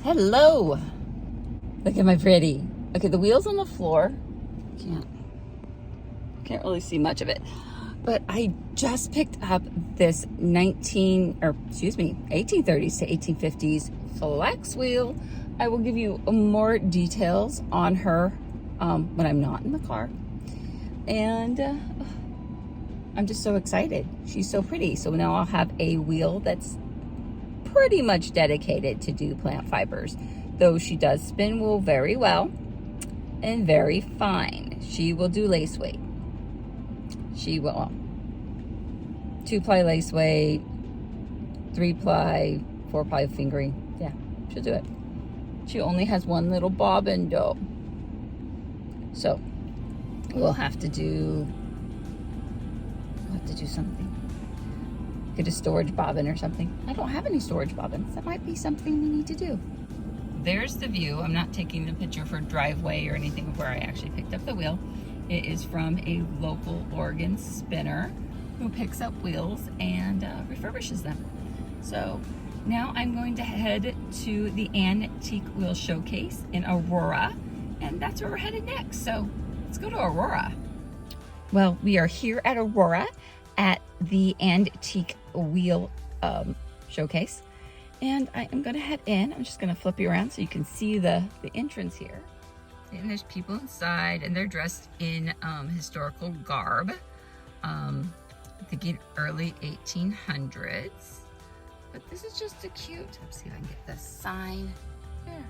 Hello. Look at my pretty. Okay, the wheel's on the floor. Can't really see much of it. But I just picked up this 1830s to 1850s flax wheel. I will give you more details on her when I'm not in the car. And I'm just so excited. She's so pretty. So now I'll have a wheel that's pretty much dedicated to do plant fibers, though she does spin wool very well and very fine. She will do lace weight. She will 2-ply lace weight, 3-ply, 4-ply fingering. Yeah, she'll do it. She only has one little bobbin though, so we'll have to do something. Get a storage bobbin or something. I don't have any storage bobbins. That might be something we need to do. There's the view. I'm not taking the picture for driveway or anything of where I actually picked up the wheel. It is from a local Oregon spinner who picks up wheels and refurbishes them. So now I'm going to head to the Antique Wheel Showcase in Aurora, and that's where we're headed next. So let's go to Aurora. Well, we are here at Aurora at the Antique Wheel Showcase, and I am going to head in. I'm just going to flip you around so you can see the entrance here. And there's people inside, and they're dressed in historical garb. I'm thinking early 1800s. But this is just a cute, let's see if I can get the sign there.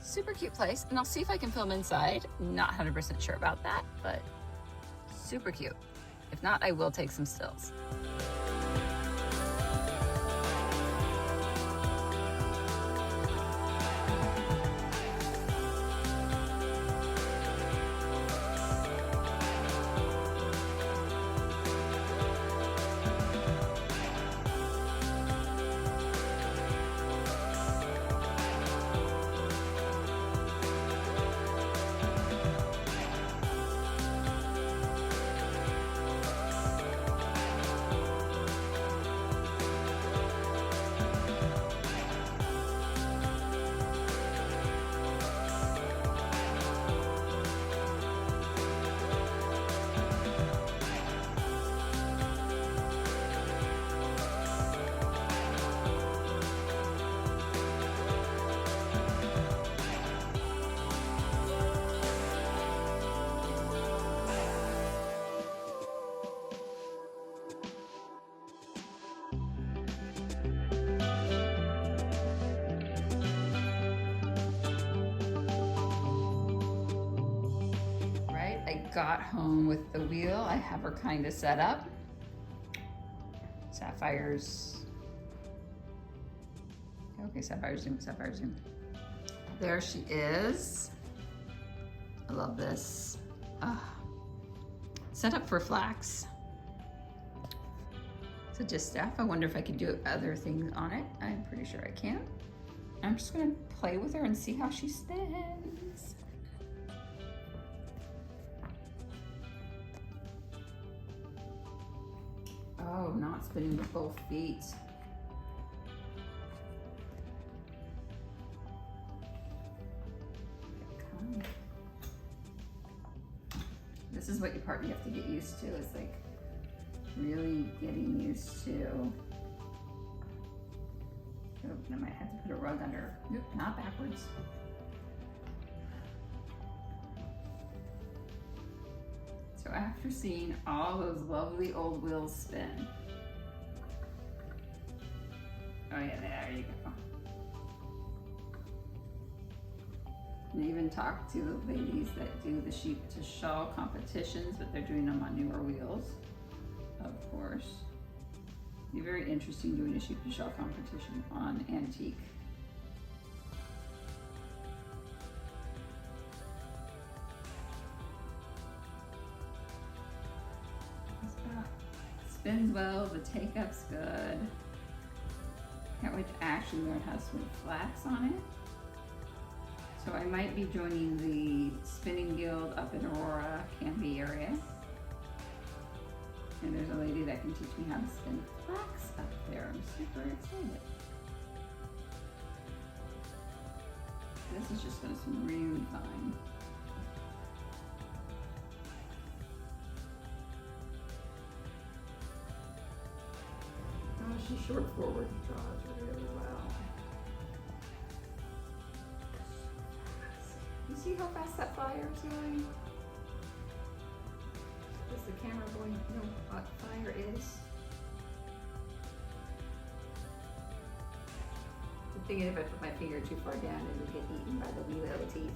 Super cute place, and I'll see if I can film inside. Not 100% sure about that, but super cute. If not, I will take some stills. Got home with the wheel. I have her kind of set up. Sapphire's. Okay, Sapphire zoom, Sapphire zoom. There she is. I love this. Set up for flax. It's a distaff. I wonder if I could do other things on it. I'm pretty sure I can. I'm just gonna play with her and see how she spins. Oh, not spinning with both feet. This is what part you have to get used to. It's like really getting used to. Oh, I might have to put a rug under. Nope, not backwards. So after seeing all those lovely old wheels spin, oh yeah, there you go. And even talk to the ladies that do the sheep to shawl competitions, but they're doing them on newer wheels, of course. It'd be very interesting doing a sheep to shawl competition on antique. Spins well, the take-up's good. Can't wait to actually learn how to spin flax on it. So I might be joining the spinning guild up in Aurora, Canby area. And there's a lady that can teach me how to spin flax up there. I'm super excited. this is just gonna swing really fine. Oh, she's short forward, draws really well. You see how fast that fire is going? Is the camera going to know what fire is? I'm thinking if I put my finger too far down, it would get eaten by the wee little teeth.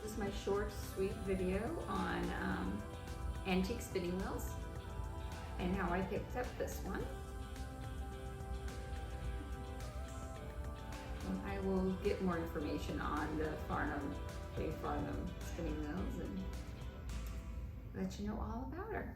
This is my short, sweet video on antique spinning wheels and how I picked up this one. And I will get more information on the J Farnham spinning wheels and let you know all about her.